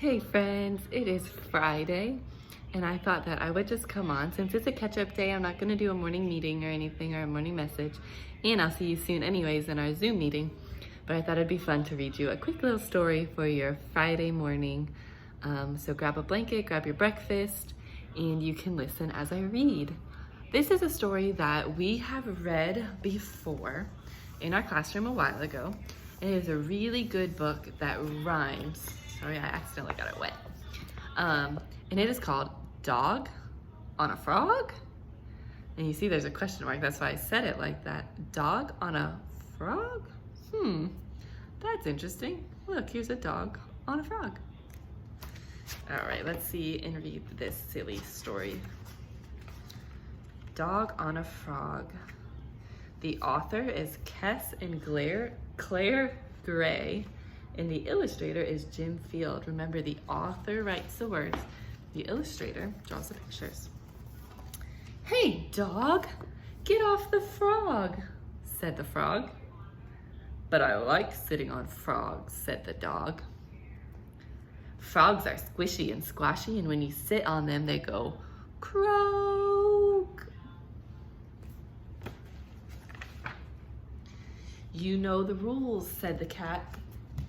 Hey friends, it is Friday and I thought that I would just come on. Since it's a catch-up day, I'm not going to do a morning meeting or anything or a morning message, and I'll see you soon anyways in our Zoom meeting. But I thought it'd be fun to read you a quick little story for your Friday morning. So grab a blanket, grab your breakfast, and you can listen as I read. This is a story that we have read before in our classroom a while ago. It is a really good book that rhymes. Sorry, I accidentally got it wet. And it is called Dog on a Frog? And you see there's a question mark, that's why I said it like that. Dog on a frog? That's interesting. Look, here's a dog on a frog. All right, let's see and read this silly story. Dog on a Frog. The author is Kes and Claire Gray, and the illustrator is Jim Field. Remember, the author writes the words, the illustrator draws the pictures. "Hey, dog, get off the frog," said the frog. "But I like sitting on frogs," said the dog. "Frogs are squishy and squashy, and when you sit on them, they go croak." "You know the rules," said the cat.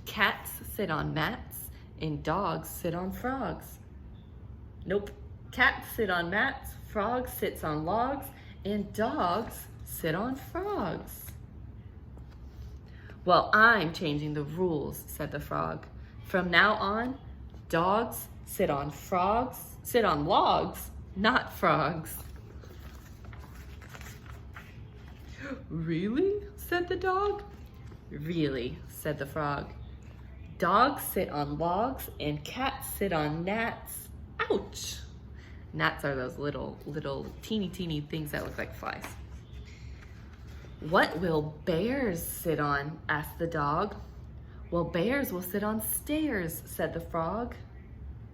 "Cats sit on mats and dogs sit on frogs." "Nope, cats sit on mats, frogs sits on logs, and dogs sit on frogs." "Well, I'm changing the rules," said the frog. "From now on, dogs sit on logs, not frogs." "Really?" said the dog. "Really," said the frog. "Dogs sit on logs and cats sit on gnats." Ouch! Gnats are those little teeny things that look like flies. "What will bears sit on?" asked the dog. "Well, bears will sit on stairs," said the frog.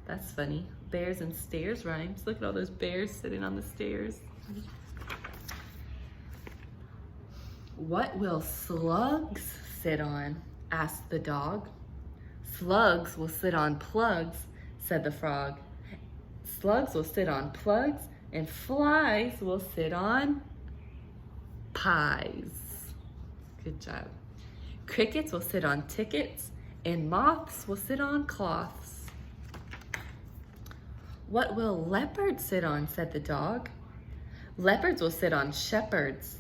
That's funny. Bears and stairs rhymes. Look at all those bears sitting on the stairs. "What will slugs sit on?" asked the dog. "Slugs will sit on plugs," said the frog. "Slugs will sit on plugs, and flies will sit on pies." Good job. "Crickets will sit on tickets, and moths will sit on cloths." "What will leopards sit on?" said the dog. "Leopards will sit on shepherds,"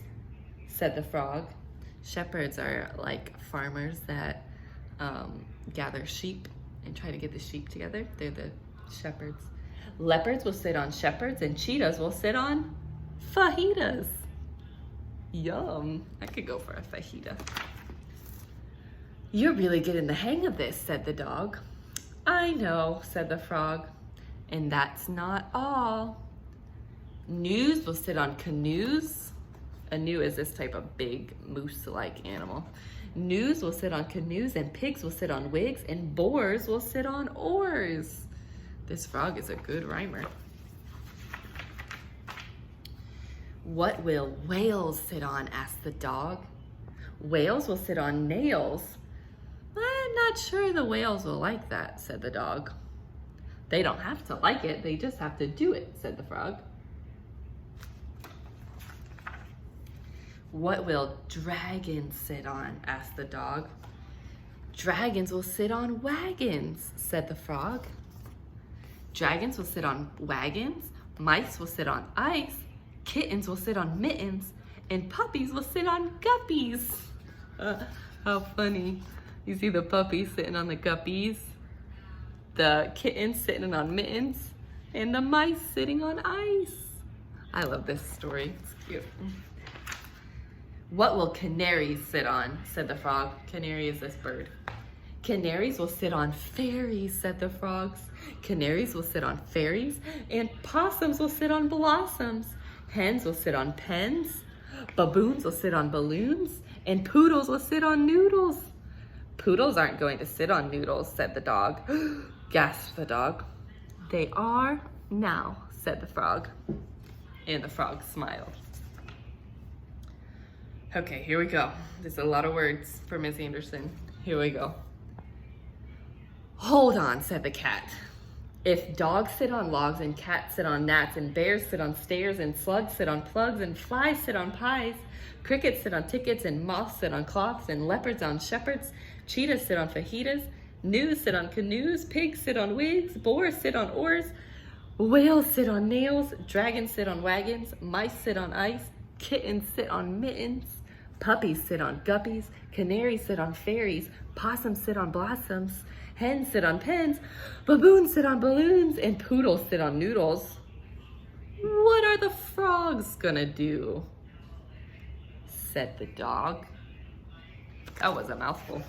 said the frog. Shepherds are like farmers that gather sheep and try to get the sheep together. They're the shepherds. "Leopards will sit on shepherds, and cheetahs will sit on fajitas." Yum, I could go for a fajita. "You're really getting the hang of this," said the dog. "I know," said the frog. "And that's not all. Gnus will sit on canoes." A gnu is this type of big moose-like animal. "Gnus will sit on canoes, and pigs will sit on wigs, and boars will sit on oars." This frog is a good rhymer. "What will whales sit on?" asked the dog. "Whales will sit on nails." "I'm not sure the whales will like that," said the dog. "They don't have to like it, they just have to do it," said the frog. "What will dragons sit on?" asked the dog. "Dragons will sit on wagons," said the frog. "Dragons will sit on wagons, mice will sit on ice, kittens will sit on mittens, and puppies will sit on guppies." How funny. You see the puppies sitting on the guppies, the kittens sitting on mittens, and the mice sitting on ice. I love this story, it's cute. "What will canaries sit on?" said the frog. Canary is this bird. "Canaries will sit on fairies," said the frogs. "Canaries will sit on fairies, and possums will sit on blossoms. Hens will sit on pens, baboons will sit on balloons, and poodles will sit on noodles." "Poodles aren't going to sit on noodles," said the dog. Gasped the dog. "They are now," said the frog. And the frog smiled. Okay, here we go. There's a lot of words for Ms. Anderson. Here we go. Hold on, said the cat. If dogs sit on logs and cats sit on gnats and bears sit on stairs and slugs sit on plugs and flies sit on pies, crickets sit on tickets and moths sit on cloths and leopards on shepherds, cheetahs sit on fajitas, gnus sit on canoes, pigs sit on wigs, boars sit on oars, whales sit on nails, dragons sit on wagons, mice sit on ice, kittens sit on mittens, puppies sit on guppies, canaries sit on fairies, possums sit on blossoms, hens sit on pens, baboons sit on balloons, and poodles sit on noodles. What are the frogs gonna do? Said the dog. That was a mouthful.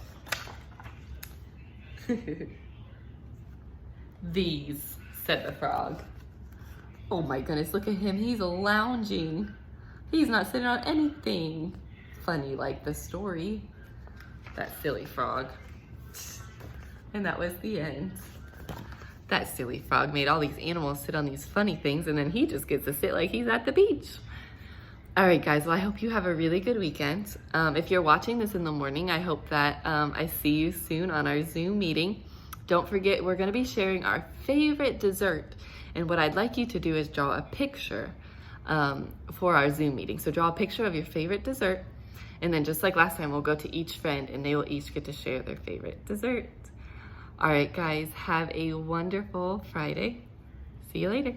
These, said the frog. Oh my goodness, look at him. He's lounging. He's not sitting on anything. Funny like the story. That silly frog. And that was the end. That silly frog made all these animals sit on these funny things, and then he just gets to sit like he's at the beach. All right, guys, well, I hope you have a really good weekend. If you're watching this in the morning, I hope that I see you soon on our Zoom meeting. Don't forget, we're gonna be sharing our favorite dessert. And what I'd like you to do is draw a picture for our Zoom meeting. So draw a picture of your favorite dessert. And then just like last time, we'll go to each friend and they will each get to share their favorite dessert. All right, guys, have a wonderful Friday. See you later.